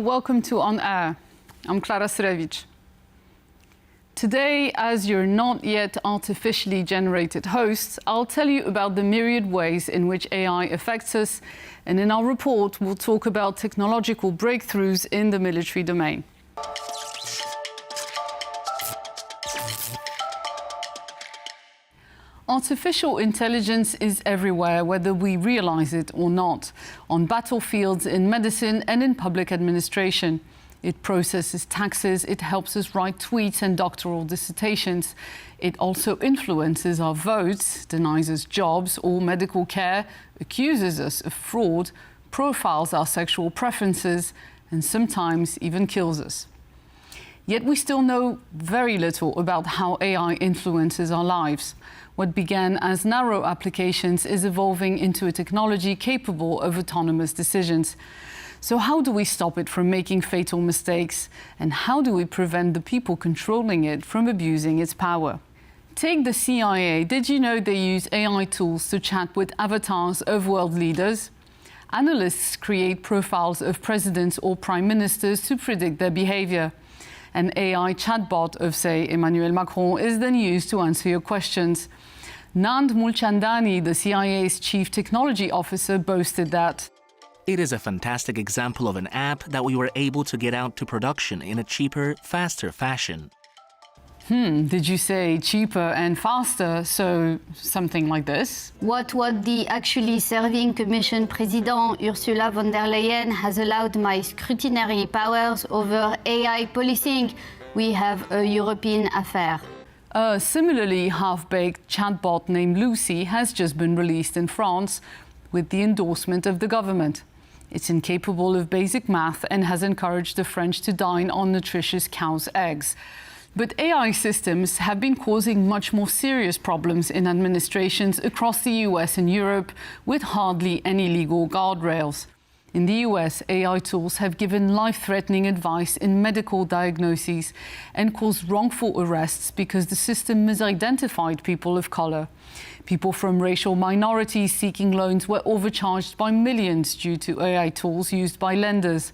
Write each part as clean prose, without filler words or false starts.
welcome to On Air. I'm Klara Srevic. Today, as you're not yet artificially generated hosts, I'll tell you about the myriad ways in which AI affects us, and in our report, we'll talk about technological breakthroughs in the military domain. Artificial intelligence is everywhere, whether we realize it or not, on battlefields, in medicine, and in public administration. It processes taxes, it helps us write tweets and doctoral dissertations. It also influences our votes, denies us jobs or medical care, accuses us of fraud, profiles our sexual preferences, and sometimes even kills us. Yet we still know very little about how AI influences our lives. What began as narrow applications is evolving into a technology capable of autonomous decisions. So how do we stop it from making fatal mistakes? And how do we prevent the people controlling it from abusing its power? Take the CIA. Did you know they use AI tools to chat with avatars of world leaders? Analysts create profiles of presidents or prime ministers to predict their behavior. An AI chatbot of, say, Emmanuel Macron is then used to answer your questions. Nand Mulchandani, the CIA's chief technology officer, boasted that it is a fantastic example of an app that we were able to get out to production in a cheaper, faster fashion. Did you say cheaper and faster? So something like this? What the actually serving Commission President Ursula von der Leyen has allowed my scrutinary powers over AI policing. We have a European affair. A similarly half-baked chatbot named Lucy has just been released in France with the endorsement of the government. It's incapable of basic math and has encouraged the French to dine on nutritious cow's eggs. But AI systems have been causing much more serious problems in administrations across the US and Europe with hardly any legal guardrails. In the US, AI tools have given life-threatening advice in medical diagnoses and caused wrongful arrests because the system misidentified people of color. People from racial minorities seeking loans were overcharged by millions due to AI tools used by lenders.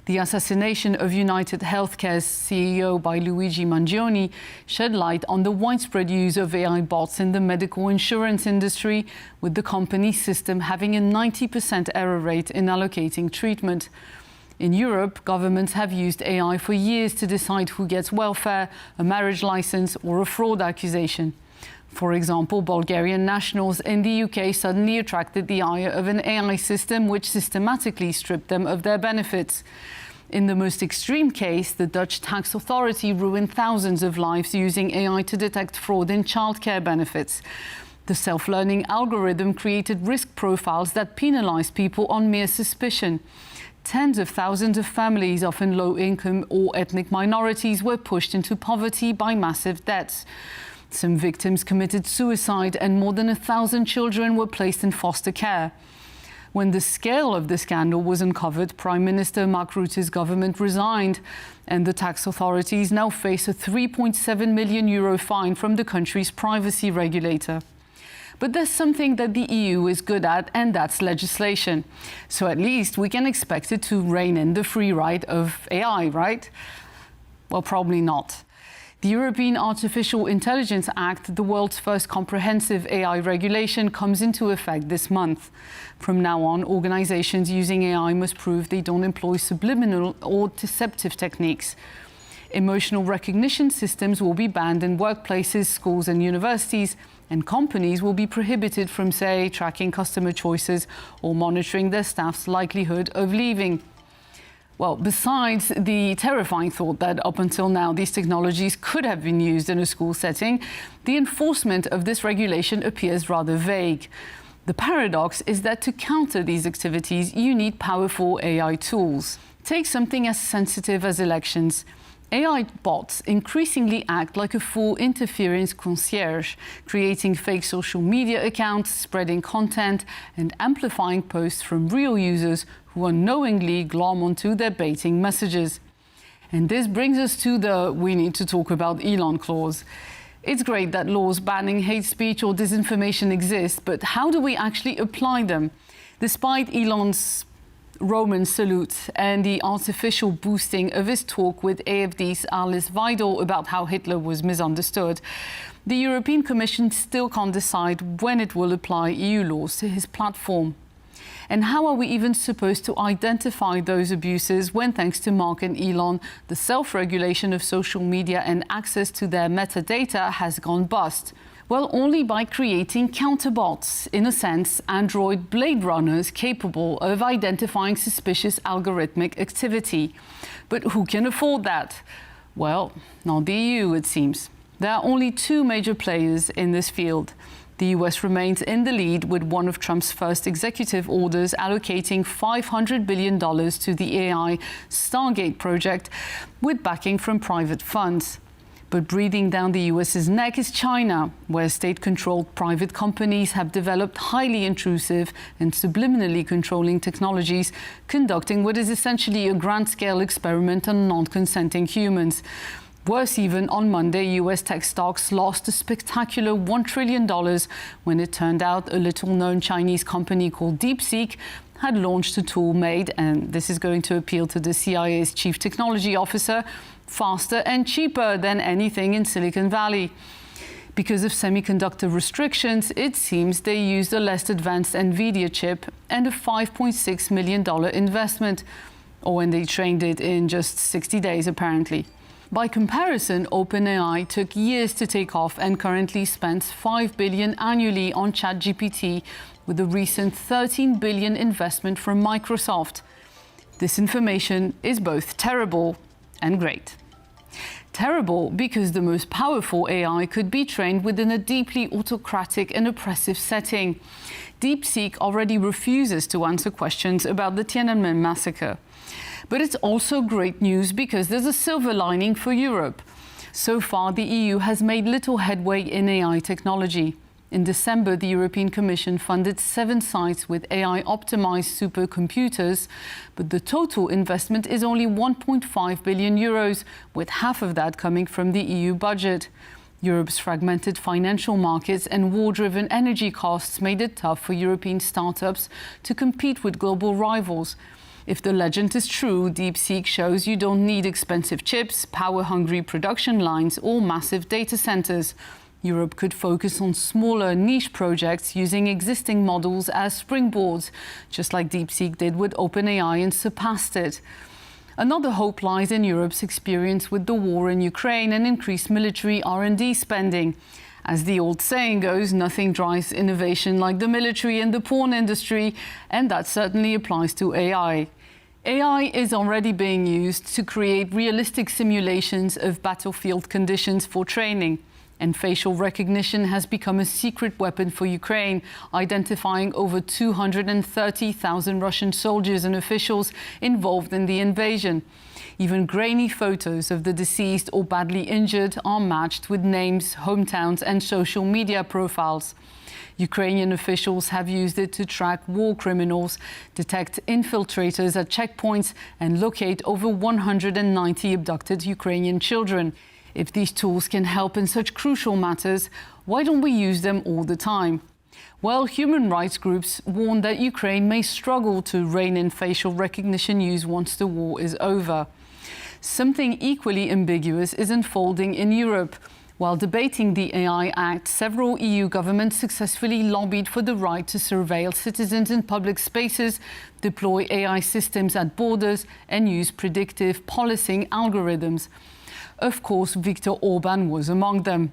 The assassination of United Healthcare's CEO by Luigi Mangione shed light on the widespread use of AI bots in the medical insurance industry, with the company's system having a 90% error rate in allocating treatment. In Europe, governments have used AI for years to decide who gets welfare, a marriage license, or a fraud accusation. For example, Bulgarian nationals in the UK suddenly attracted the ire of an AI system which systematically stripped them of their benefits. In the most extreme case, the Dutch tax authority ruined thousands of lives using AI to detect fraud in childcare benefits. The self-learning algorithm created risk profiles that penalized people on mere suspicion. Tens of thousands of families, often low-income or ethnic minorities, were pushed into poverty by massive debts. Some victims committed suicide and more than 1,000 children were placed in foster care. When the scale of the scandal was uncovered, Prime Minister Mark Rutte's government resigned, and the tax authorities now face a €3.7 million fine from the country's privacy regulator. But there's something that the EU is good at, and that's legislation. So at least we can expect it to rein in the free ride of AI, right? Well, probably not. The European Artificial Intelligence Act, the world's first comprehensive AI regulation, comes into effect this month. From now on, organizations using AI must prove they don't employ subliminal or deceptive techniques. Emotional recognition systems will be banned in workplaces, schools, and universities, and companies will be prohibited from, say, tracking customer choices or monitoring their staff's likelihood of leaving. Well, besides the terrifying thought that up until now these technologies could have been used in a school setting, the enforcement of this regulation appears rather vague. The paradox is that to counter these activities, you need powerful AI tools. Take something as sensitive as elections. AI bots increasingly act like a full interference concierge, creating fake social media accounts, spreading content, and amplifying posts from real users who unknowingly glom onto their baiting messages. And this brings us to the "we need to talk about Elon" clause. It's great that laws banning hate speech or disinformation exist, but how do we actually apply them? Despite Elon's Roman salute and the artificial boosting of his talk with AfD's Alice Weidel about how Hitler was misunderstood, the European Commission still can't decide when it will apply EU laws to his platform. And how are we even supposed to identify those abuses when, thanks to Mark and Elon, the self-regulation of social media and access to their metadata has gone bust? Well, only by creating counterbots, in a sense, Android Blade Runners capable of identifying suspicious algorithmic activity. But who can afford that? Well, not the EU, it seems. There are only two major players in this field. The US remains in the lead with one of Trump's first executive orders allocating $500 billion to the AI Stargate project with backing from private funds. But breathing down the US's neck is China, where state-controlled private companies have developed highly intrusive and subliminally controlling technologies, conducting what is essentially a grand-scale experiment on non-consenting humans. Worse even, on Monday, US tech stocks lost a spectacular $1 trillion when it turned out a little-known Chinese company called DeepSeek had launched a tool made, and this is going to appeal to the CIA's chief technology officer, faster and cheaper than anything in Silicon Valley. Because of semiconductor restrictions, it seems they used a less advanced NVIDIA chip and a $5.6 million investment, or when they trained it in just 60 days, apparently. By comparison, OpenAI took years to take off and currently spends $5 billion annually on ChatGPT, with a recent $13 billion investment from Microsoft. This information is both terrible and great. Terrible because the most powerful AI could be trained within a deeply autocratic and oppressive setting. DeepSeek already refuses to answer questions about the Tiananmen massacre. But it's also great news because there's a silver lining for Europe. So far, the EU has made little headway in AI technology. In December, the European Commission funded 7 sites with AI-optimized supercomputers, but the total investment is only 1.5 billion euros, with half of that coming from the EU budget. Europe's fragmented financial markets and war-driven energy costs made it tough for European startups to compete with global rivals. If the legend is true, DeepSeek shows you don't need expensive chips, power-hungry production lines, or massive data centers. Europe could focus on smaller niche projects using existing models as springboards, just like DeepSeek did with OpenAI and surpassed it. Another hope lies in Europe's experience with the war in Ukraine and increased military R&D spending. As the old saying goes, nothing drives innovation like the military and the porn industry, and that certainly applies to AI. AI is already being used to create realistic simulations of battlefield conditions for training. And facial recognition has become a secret weapon for Ukraine, identifying over 230,000 Russian soldiers and officials involved in the invasion. Even grainy photos of the deceased or badly injured are matched with names, hometowns, and social media profiles. Ukrainian officials have used it to track war criminals, detect infiltrators at checkpoints, and locate over 190 abducted Ukrainian children. If these tools can help in such crucial matters, why don't we use them all the time? Well, human rights groups warn that Ukraine may struggle to rein in facial recognition use once the war is over. Something equally ambiguous is unfolding in Europe. While debating the AI Act, several EU governments successfully lobbied for the right to surveil citizens in public spaces, deploy AI systems at borders, and use predictive policing algorithms. Of course, Viktor Orban was among them.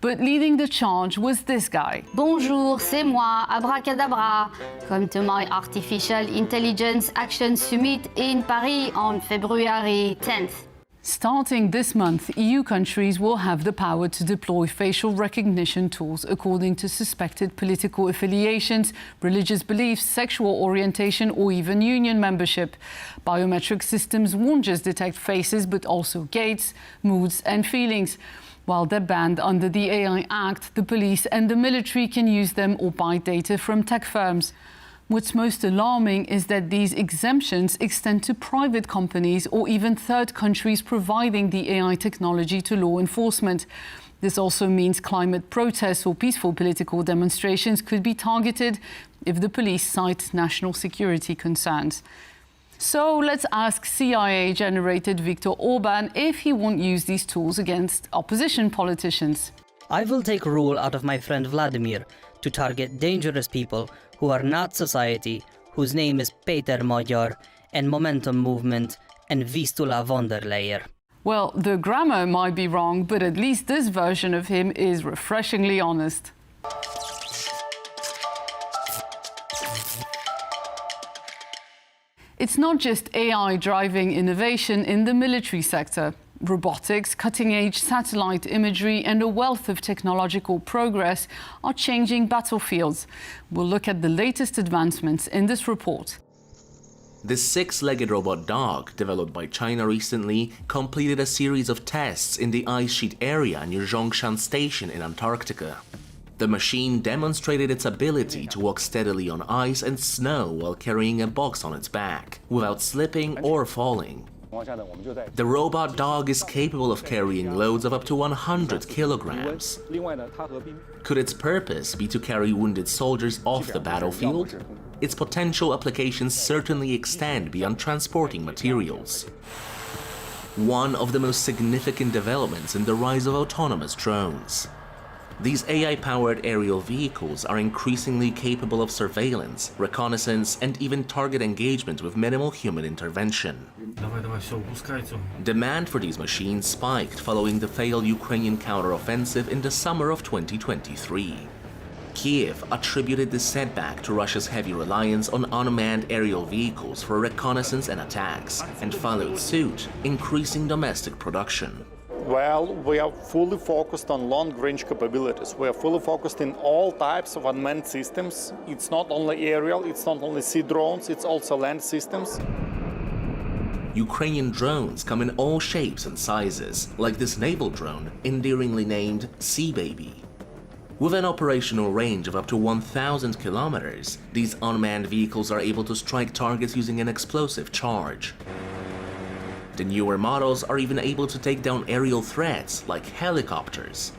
But leading the charge was this guy. Bonjour, c'est moi, abracadabra. Come to my Artificial Intelligence Action Summit in Paris on February 10th. Starting this month, EU countries will have the power to deploy facial recognition tools according to suspected political affiliations, religious beliefs, sexual orientation, or even union membership. Biometric systems won't just detect faces, but also gaits, moods, and feelings. While they're banned under the AI Act, the police and the military can use them or buy data from tech firms. What's most alarming is that these exemptions extend to private companies or even third countries providing the AI technology to law enforcement. This also means climate protests or peaceful political demonstrations could be targeted if the police cite national security concerns. So let's ask CIA-generated Viktor Orban if he won't use these tools against opposition politicians. I will take rule out of my friend Vladimir to target dangerous people who are not society, whose name is Peter Magyar and Momentum Movement and Vistula von der Leyen. Well, the grammar might be wrong, but at least this version of him is refreshingly honest. It's not just AI driving innovation in the military sector. Robotics, cutting-edge satellite imagery, and a wealth of technological progress are changing battlefields. We'll look at the latest advancements in this report. The six-legged robot dog, developed by China recently, completed a series of tests in the ice sheet area near Zhongshan Station in Antarctica. The machine demonstrated its ability to walk steadily on ice and snow while carrying a box on its back, without slipping or falling. The robot dog is capable of carrying loads of up to 100 kilograms. Could its purpose be to carry wounded soldiers off the battlefield? Its potential applications certainly extend beyond transporting materials. One of the most significant developments in the rise of autonomous drones. These AI-powered aerial vehicles are increasingly capable of surveillance, reconnaissance, and even target engagement with minimal human intervention. Demand for these machines spiked following the failed Ukrainian counteroffensive in the summer of 2023. Kiev attributed this setback to Russia's heavy reliance on unmanned aerial vehicles for reconnaissance and attacks, and followed suit, increasing domestic production. Well, we are fully focused on long-range capabilities. We are fully focused in all types of unmanned systems. It's not only aerial, it's not only sea drones, it's also land systems. Ukrainian drones come in all shapes and sizes, like this naval drone, endearingly named Sea Baby. With an operational range of up to 1,000 kilometers, these unmanned vehicles are able to strike targets using an explosive charge. The newer models are even able to take down aerial threats like helicopters.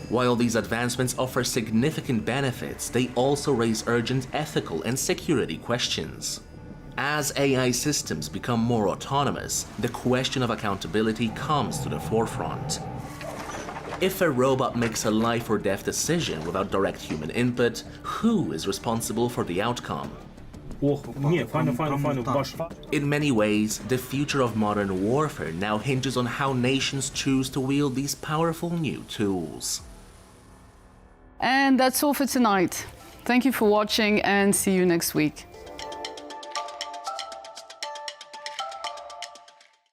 While these advancements offer significant benefits, they also raise urgent ethical and security questions. As AI systems become more autonomous, the question of accountability comes to the forefront. If a robot makes a life or death decision without direct human input, who is responsible for the outcome? In many ways, the future of modern warfare now hinges on how nations choose to wield these powerful new tools. And that's all for tonight. Thank you for watching and see you next week.